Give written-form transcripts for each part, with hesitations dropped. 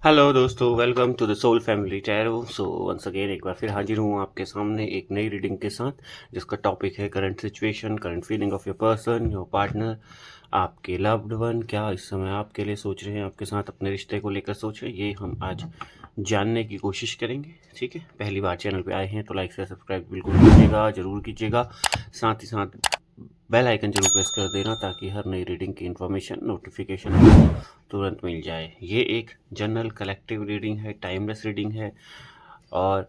Hello दोस्तों, welcome to the Soul Family Tarot. So once again एक बार फिर हाजिर हूँ आपके सामने एक नई रीडिंग के साथ, जिसका टॉपिक है current situation, current feeling of your person, your partner, आपके लव्ड वन क्या इस समय आपके लिए सोच रहे हैं, आपके साथ अपने रिश्ते को लेकर सोच रहे हैं, ये हम आज जानने की कोशिश करेंगे। ठीक है, पहली बार चैनल पे आए हैं तो लाइक से सब्सक्राइब बिल्कुल कीजिएगा, ज़रूर कीजिएगा। साथ ही साथ बेल आइकन जरूर प्रेस कर देना ताकि हर नई रीडिंग की इन्फॉर्मेशन नोटिफिकेशन आपको तुरंत मिल जाए। ये एक जनरल कलेक्टिव रीडिंग है, टाइमलेस रीडिंग है, और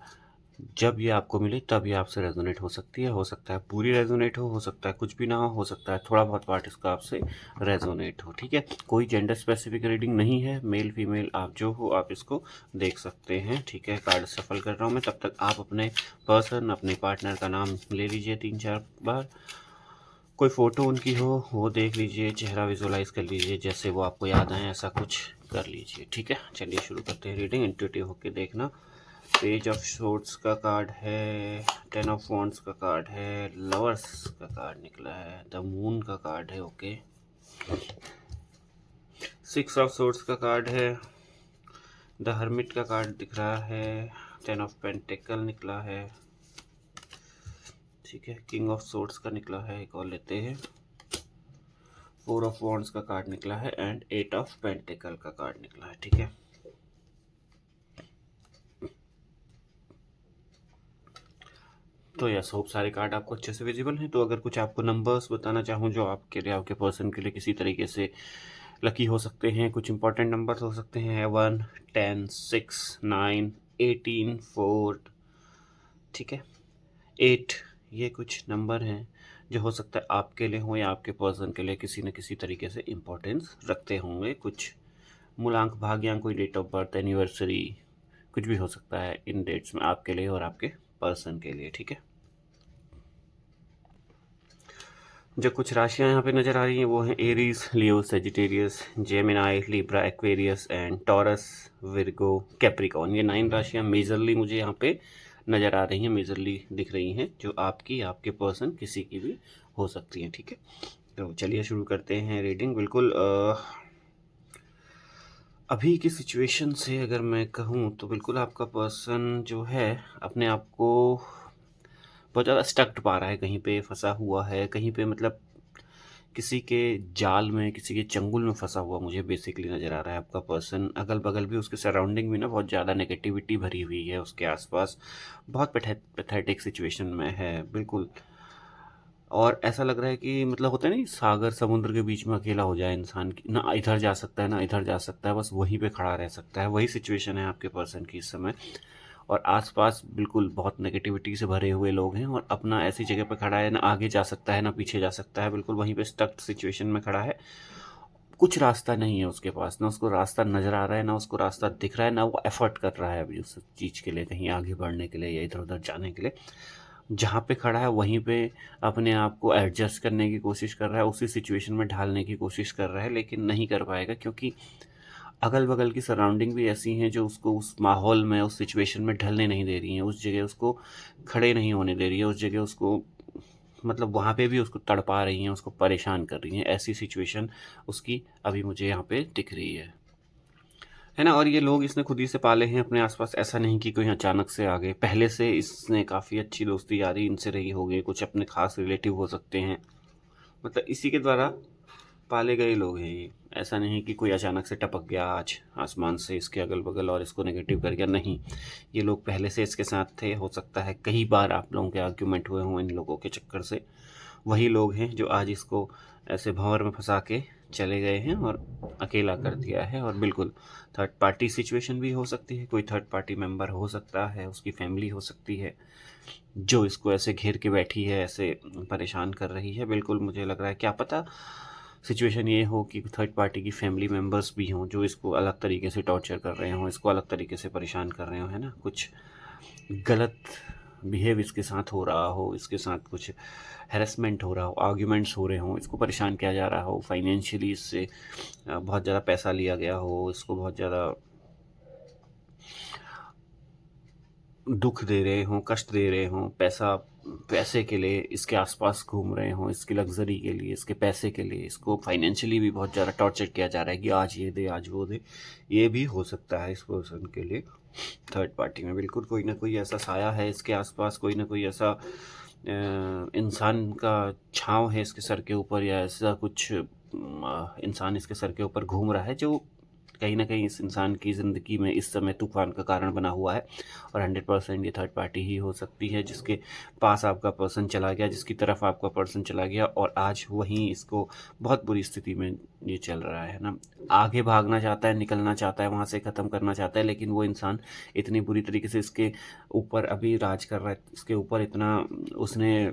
जब ये आपको मिले तब ये आपसे रेजोनेट हो सकती है। हो सकता है पूरी रेजोनेट हो सकता है कुछ भी ना हो सकता है थोड़ा बहुत पार्ट इसका आपसे रेजोनेट हो। ठीक है, कोई जेंडर स्पेसिफिक रीडिंग नहीं है, मेल फीमेल आप जो हो आप इसको देख सकते हैं। ठीक है, कार्ड सफल कर रहा हूँ मैं, तब तक आप अपने पर्सन, अपने पार्टनर का नाम ले लीजिए 3-4 बार। कोई फ़ोटो उनकी हो वो देख लीजिए, चेहरा विजुअलाइज़ कर लीजिए, जैसे वो आपको याद आए ऐसा कुछ कर लीजिए। ठीक है, चलिए शुरू करते हैं रीडिंग। इंट्यूटिव होके देखना। पेज ऑफ सोर्ड्स का कार्ड है, 10 ऑफ वॉन्ड्स का कार्ड है, लवर्स का कार्ड निकला है, द मून का कार्ड है, ओके, 6 ऑफ सोर्ड्स का कार्ड है, द हर्मिट का कार्ड दिख रहा है, 10 ऑफ पेंटिकल निकला है। ठीक है, किंग ऑफ सोर्ड्स का निकला है, एक और लेते हैं, 4 ऑफ वॉन्ड्स का कार्ड निकला है एंड 8 ऑफ पेंटिकल का कार्ड निकला है। ठीक है, तो यस, होप सारे कार्ड आपको अच्छे से विजिबल हैं। तो अगर कुछ आपको नंबर्स बताना चाहूँ जो आपके लिए, आपके पर्सन के लिए किसी तरीके से लकी हो सकते हैं, कुछ इंपॉर्टेंट नंबर्स हो सकते हैं, 1, 10, 6, 9, 18, 4, ठीक है, 8, ये कुछ नंबर हैं जो हो सकता है आपके लिए हो या आपके पर्सन के लिए किसी न किसी तरीके से इम्पोर्टेंस रखते होंगे। कुछ मूलांक, भाग्यांक, कोई डेट ऑफ बर्थ, एनिवर्सरी, कुछ भी हो सकता है इन डेट्स में आपके लिए और आपके पर्सन के लिए। ठीक है, जो कुछ राशियां यहाँ पे नज़र आ रही हैं वो हैं Aries, Leo, Sagittarius, Gemini, Libra, Aquarius and taurus, Virgo, Capricorn. ये 9 राशियां मेजरली मुझे यहाँ पे नज़र आ रही हैं, मेजरली दिख रही हैं, जो आपकी, आपके पर्सन, किसी की भी हो सकती हैं। ठीक है, तो चलिए शुरू करते हैं रीडिंग। बिल्कुल अभी की सिचुएशन से अगर मैं कहूँ तो बिल्कुल आपका पर्सन जो है अपने आप को बहुत ज़्यादा स्टक्ड पा रहा है, कहीं पे फंसा हुआ है, कहीं पे मतलब किसी के जाल में, किसी के चंगुल में फंसा हुआ मुझे बेसिकली नज़र आ रहा है आपका पर्सन। अगल बगल भी उसके सराउंडिंग में ना बहुत ज़्यादा नेगेटिविटी भरी हुई है, उसके आसपास बहुत पैथेटिक सिचुएशन में है बिल्कुल। और ऐसा लग रहा है कि मतलब होता है नहीं, सागर समुद्र के बीच में अकेला हो जाए इंसान की, ना इधर जा सकता है ना इधर जा सकता है, बस वहीं पे खड़ा रह सकता है। वही सिचुएशन है आपके पर्सन की इस समय। और आसपास बिल्कुल बहुत नेगेटिविटी से भरे हुए लोग हैं और अपना ऐसी जगह पे खड़ा है, ना आगे जा सकता है ना पीछे जा सकता है, बिल्कुल वहीं पे स्टक सिचुएशन में खड़ा है। कुछ रास्ता नहीं है उसके पास, ना उसको रास्ता नज़र आ रहा है, ना उसको रास्ता दिख रहा है, ना वो एफर्ट कर रहा है अभी उस चीज़ के लिए, कहीं आगे बढ़ने के लिए या इधर उधर जाने के लिए। जहाँ पे खड़ा है वहीं पे अपने आप को एडजस्ट करने की कोशिश कर रहा है, उसी सिचुएशन में ढालने की कोशिश कर रहा है, लेकिन नहीं कर पाएगा क्योंकि अगल-बगल की सराउंडिंग भी ऐसी हैं जो उसको उस माहौल में, उस सिचुएशन में ढलने नहीं दे रही हैं, उस जगह उसको खड़े नहीं होने दे रही है, उस जगह उसको मतलब वहाँ पे भी उसको तड़पा रही हैं, उसको परेशान कर रही हैं। ऐसी सिचुएशन उसकी अभी मुझे यहाँ पे दिख रही है ना? और ये लोग इसने खुद ही से पाले हैं अपने आस-पास, ऐसा नहीं कि कोई अचानक से आ गए। पहले से इसने काफ़ी अच्छी दोस्ती यारी इनसे रही होगी, कुछ अपने ख़ास रिलेटिव हो सकते हैं। मतलब इसी के द्वारा पाले गए लोग हैं ये। ऐसा नहीं कि कोई अचानक से टपक गया आज आसमान से इसके अगल-बगल और इसको नेगेटिव कर गया, नहीं। ये लोग पहले से इसके साथ थे, हो सकता है कई बार आप लोगों के आर्ग्यूमेंट हुए हों इन लोगों के चक्कर से। वही लोग हैं जो आज इसको ऐसे भंवर में फँसा के चले गए हैं और अकेला कर दिया है। और बिल्कुल थर्ड पार्टी सिचुएशन भी हो सकती है, कोई थर्ड पार्टी मेंबर हो सकता है, उसकी फैमिली हो सकती है, जो इसको ऐसे घेर के बैठी है, ऐसे परेशान कर रही है। बिल्कुल मुझे लग रहा है, क्या पता सिचुएशन ये हो कि थर्ड पार्टी की फैमिली मेंबर्स भी हों जो इसको अलग तरीके से टॉर्चर कर रहे हों, इसको अलग तरीके से परेशान कर रहे हों, है ना? कुछ गलत बिहेव इसके साथ हो रहा हो, इसके साथ कुछ हैरेसमेंट हो रहा हो, आर्ग्यूमेंट्स हो रहे हों, इसको परेशान किया जा रहा हो, फाइनेंशियली इससे बहुत ज़्यादा पैसा लिया गया हो, इसको बहुत ज़्यादा दुख दे रहे हों, कष्ट दे रहे हों, पैसा पैसे के लिए इसके आसपास घूम रहे हों, इसकी लग्ज़री के लिए, इसके पैसे के लिए, इसको फाइनेंशियली भी बहुत ज़्यादा टॉर्चर किया जा रहा है कि आज ये दे, आज वो दे। ये भी हो सकता है इस पर्सन के लिए। थर्ड पार्टी में बिल्कुल कोई ना कोई ऐसा साया है इसके आसपास, कोई ना कोई ऐसा इंसान का छाँव है इसके सर के ऊपर, या ऐसा कुछ इंसान इसके सर के ऊपर घूम रहा है जो कहीं न कहीं इस इंसान की ज़िंदगी में इस समय तूफ़ान का कारण बना हुआ है। और 100% ये थर्ड पार्टी ही हो सकती है जिसके पास आपका पर्सन चला गया, जिसकी तरफ आपका पर्सन चला गया और आज वहीं इसको बहुत बुरी स्थिति में ये चल रहा है ना। आगे भागना चाहता है, निकलना चाहता है, वहाँ से ख़त्म करना चाहता है, लेकिन वो इंसान इतनी बुरी तरीके से इसके ऊपर अभी राज कर रहा है, इसके ऊपर इतना उसने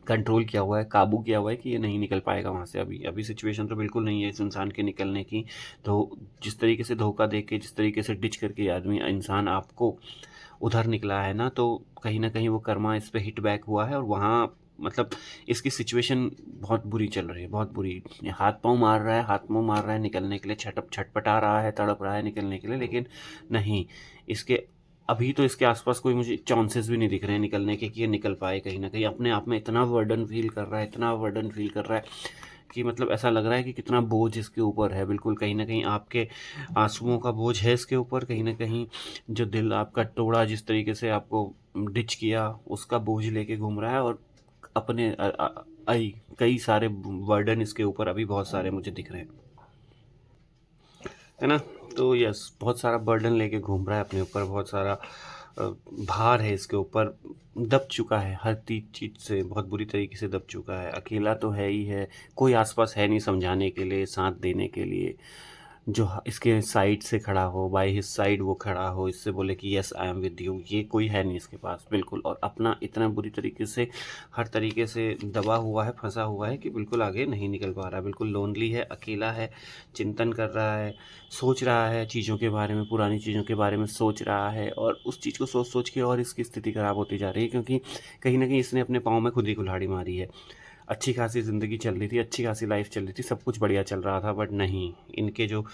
कंट्रोल किया हुआ है, काबू किया हुआ है कि ये नहीं निकल पाएगा वहाँ से अभी। अभी सिचुएशन तो बिल्कुल नहीं है इस इंसान के निकलने की। तो जिस तरीके से धोखा दे के, जिस तरीके से डिच करके ये आदमी इंसान आपको उधर निकला है ना, तो कहीं न कहीं वो कर्मा इस पे हिट बैक हुआ है और वहाँ मतलब इसकी सिचुएशन बहुत बुरी चल रही है, बहुत बुरी। हाथ-पाँव मार रहा है, हाथ-मुँह मार रहा है निकलने के लिए, छटपटा रहा है, तड़प रहा है निकलने के लिए, लेकिन नहीं, इसके अभी तो इसके आस-पास कोई मुझे चांसेस भी नहीं दिख रहे हैं निकलने के कि ये निकल पाए कहीं न कहीं। अपने आप में इतना बर्डन फ़ील कर रहा है, इतना बर्डन फ़ील कर रहा है कि मतलब ऐसा लग रहा है कि कितना बोझ इसके ऊपर है। बिल्कुल कहीं न कहीं आपके आँसुओं का बोझ है इसके ऊपर, कहीं न कहीं जो दिल आपका तोड़ा, जिस तरीके से आपको डिच किया, उसका बोझ लेके घूम रहा है और अपने कई सारे बर्डन इसके ऊपर अभी बहुत सारे मुझे दिख रहे हैं। है ना? तो यस, बहुत सारा बर्डन लेके घूम रहा है अपने ऊपर, बहुत सारा भार है इसके ऊपर, दब चुका है हर चीज़ से, बहुत बुरी तरीके से दब चुका है। अकेला तो है ही है, कोई आस-पास है नहीं समझाने के लिए, साथ देने के लिए, जो इसके साइड से खड़ा हो, बाय हिज साइड वो खड़ा हो, इससे बोले कि yes I am with you, ये कोई है नहीं इसके पास बिल्कुल। और अपना इतना बुरी तरीके से हर तरीके से दबा हुआ है, फंसा हुआ है कि बिल्कुल आगे नहीं निकल पा रहा है, बिल्कुल लोनली है, अकेला है, चिंतन कर रहा है, सोच रहा है चीज़ों के बारे में, पुरानी चीज़ों के बारे में सोच रहा है और उस चीज़ को सोच-सोच के और इसकी स्थिति ख़राब होती जा रही है, क्योंकि कहीं न कहीं इसने अपने पाँव में खुद ही कुल्हाड़ी मारी है। अच्छी खासी ज़िंदगी चल रही थी, अच्छी खासी लाइफ़ चल रही थी, सब कुछ बढ़िया चल रहा था, बट नहीं, इनके जो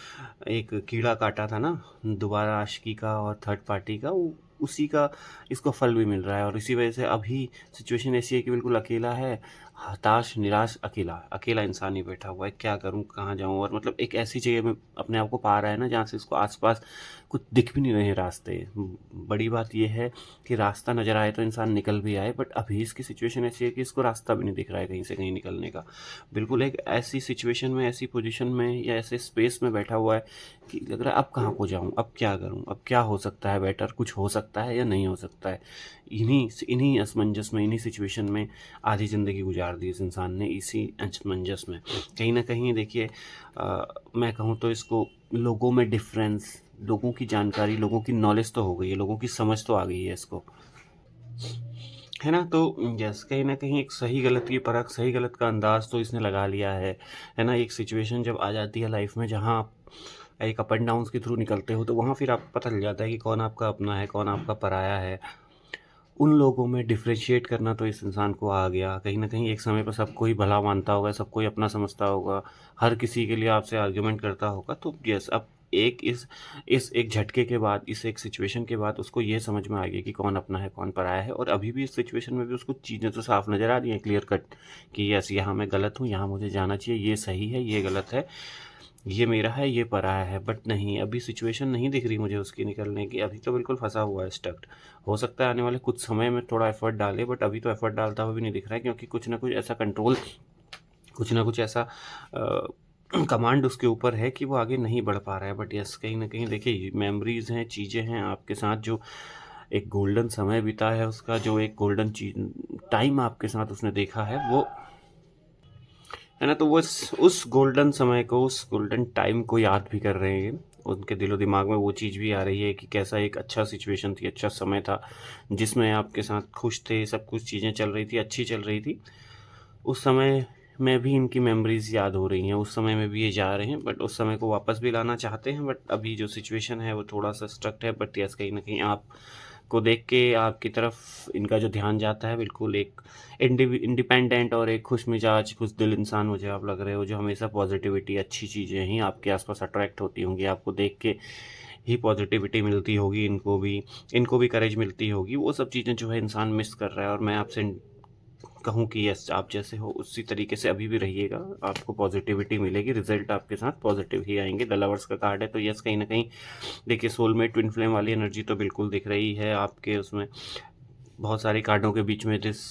एक कीड़ा काटा था ना, दोबारा आशिकी का और थर्ड पार्टी का, वो उसी का इसको फल भी मिल रहा है। और इसी वजह से अभी सिचुएशन ऐसी है कि बिल्कुल अकेला है, हताश, निराश, अकेला, अकेला इंसान ही बैठा हुआ है, क्या करूँ, कहाँ जाऊँ? और मतलब एक ऐसी जगह में अपने आप को पा रहा है ना, जहाँ से इसको आस-पास कुछ दिख भी नहीं रहे रास्ते। बड़ी बात ये है कि रास्ता नज़र आए तो इंसान निकल भी आए, बट अभी इसकी सिचुएशन ऐसी है कि इसको रास्ता भी नहीं दिख रहा है कहीं से कहीं निकलने का। बिल्कुल एक ऐसी सिचुएशन में, ऐसी पोज़ीशन में या ऐसे स्पेस में बैठा हुआ है कि लग रहा है अब कहाँ को जाऊँ, अब क्या करूँ, अब क्या हो सकता है बेटर, कुछ हो सकता है या नहीं हो सकता है। इन्हीं असमंजस में, इन्हीं सिचुएशन में आधी ज़िंदगी गुजार दी इस इंसान ने, इसी असमंजस में। कहीं न कहीं देखिए मैं कहूँ तो इसको लोगों में डिफ़रेंस, लोगों की जानकारी, लोगों की नॉलेज तो हो गई है, लोगों की समझ तो आ गई है इसको। है ना? तो यस, कहीं न कहीं एक सही-गलत की परख, सही-गलत का अंदाज़ तो इसने लगा लिया है ना? एक सिचुएशन जब आ जाती है लाइफ़ में जहाँ आप एक अप एंड डाउन्स के थ्रू निकलते हो, तो वहाँ फिर आपको पता चल जाता है कि कौन आपका अपना है, कौन आपका पराया है। उन लोगों में डिफरेंशिएट करना तो इस इंसान को आ गया। कहीं न कहीं एक समय पर सबको ही भला मानता होगा, सबको ही अपना समझता होगा, हर किसी के लिए आपसे आर्ग्यूमेंट करता होगा। तो यस, अब एक इस एक झटके के बाद, इस एक सिचुएशन के बाद उसको ये समझ में आ गया कि कौन अपना है, कौन पराया है। और अभी भी इस सिचुएशन में भी उसको चीज़ें तो साफ नज़र आ रही हैं, क्लियर कट, कि यस, यहाँ मैं गलत हूँ, यहाँ मुझे जाना चाहिए, ये सही है, ये गलत है। ये मेरा है, ये पराया है, बट नहीं, अभी सिचुएशन नहीं दिख रही मुझे उसकी निकलने की, अभी तो बिल्कुल फँसा हुआ है, स्टक्ड। हो सकता है आने वाले कुछ समय में थोड़ा एफ़र्ट डाले, बट अभी तो एफ़र्ट डालता हुआ भी नहीं दिख रहा है, क्योंकि कुछ न कुछ ऐसा कंट्रोल, कुछ न कुछ ऐसा कमांड उसके ऊपर है कि वो आगे नहीं बढ़ पा रहा है। बट यस, कहीं न कहीं देखिए मेमोरीज़ हैं, चीज़ें हैं आपके साथ, जो एक गोल्डन समय बीता है उसका, जो एक गोल्डन टाइम आपके साथ उसने देखा है, वो है ना, तो वो उस गोल्डन समय को, उस गोल्डन टाइम को याद भी कर रहे हैं। उनके दिलो-दिमाग में वो चीज़ भी आ रही है कि कैसा एक अच्छा सिचुएशन थी, अच्छा समय था, जिसमें आपके साथ खुश थे, सब कुछ चीज़ें चल रही थी, अच्छी चल रही थी। उस समय में भी इनकी मेमोरीज़ याद हो रही हैं, उस समय में भी ये जा रहे हैं, बट उस समय को वापस भी लाना चाहते हैं, बट अभी जो सिचुएशन है वो थोड़ा-सा स्ट्रक्ट है। बट यस, कहीं न कहीं आपको देख के आपकी तरफ इनका जो ध्यान जाता है, बिल्कुल एक इंडिपेंडेंट और एक खुशमिजाज, खुशदिल इंसान मुझे आप लग रहे हो, जो हमेशा पॉज़िटिविटी, अच्छी चीज़ें ही आपके आस-पास अट्रैक्ट होती होंगी आपको देख के। ही पॉजिटिविटी मिलती होगी, इनको भी करेज मिलती होगी। वो सब चीज़ें जो है इंसान मिस कर रहा है, और मैं आपसे कहूँ कि यस, आप जैसे हो उसी तरीके से अभी भी रहिएगा, आपको पॉजिटिविटी मिलेगी, रिजल्ट आपके साथ पॉजिटिव ही आएंगे। द लवर्स का कार्ड है, तो यस कहीं ना कहीं देखिए सोलमेट ट्विन फ्लेम वाली एनर्जी तो बिल्कुल दिख रही है आपके उसमें। बहुत सारे कार्डों के बीच में दिस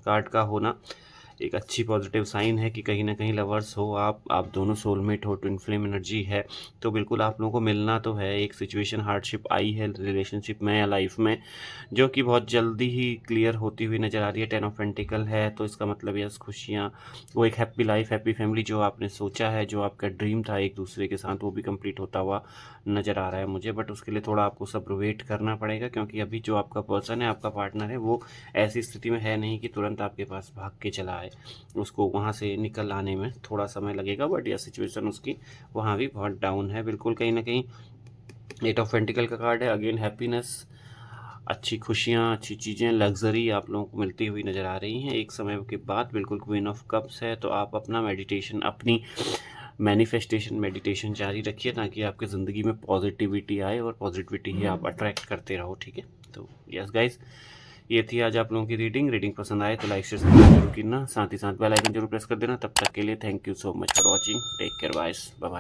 कार्ड का होना एक अच्छी पॉजिटिव साइन है कि कहीं ना कहीं लवर्स हो आप दोनों सोलमेट हो, ट्विन फ्लेम एनर्जी है, तो बिल्कुल आप लोगों को मिलना तो है। एक सिचुएशन हार्डशिप आई है रिलेशनशिप में या लाइफ में, जो कि बहुत जल्दी ही क्लियर होती हुई नज़र आ रही है। 10 ऑफ पेंटिकल है, तो इसका मतलब यस खुशियाँ, वो एक हैप्पी लाइफ, हैप्पी फैमिली जो आपने सोचा है, जो आपका ड्रीम था एक दूसरे के साथ, वो भी कंप्लीट होता हुआ नज़र आ रहा है मुझे। बट उसके लिए थोड़ा आपको सब्र वेट करना पड़ेगा, क्योंकि अभी जो आपका पर्सन है, आपका पार्टनर है, वो ऐसी स्थिति में है नहीं कि तुरंत आपके पास भाग के चला आए। उसको वहाँ से निकल आने में थोड़ा समय लगेगा, बट यह सिचुएशन उसकी वहाँ भी बहुत डाउन है बिल्कुल। कहीं ना कहीं 8 ऑफ पेंटिकल का कार्ड है, अगेन हैप्पीनेस, अच्छी खुशियाँ, अच्छी चीज़ें, लग्जरी आप लोगों को मिलती हुई नज़र आ रही हैं एक समय के बाद। बिल्कुल क्वीन ऑफ कप्स है, तो आप अपना मेडिटेशन, अपनी मैनिफेस्टेशन मेडिटेशन जारी रखिए, ताकि आपकी ज़िंदगी में पॉजिटिविटी आए, और पॉजिटिविटी ही आप अट्रैक्ट करते रहो, ठीक है। तो यस गाइस, ये थी आज आप लोगों की रीडिंग पसंद आए तो लाइक शेयर सब्सक्राइब जरूर करना, साथ ही साथ बेल आइकन जरूर प्रेस कर देना। तब तक के लिए thank you so much for watching, take care, bye bye.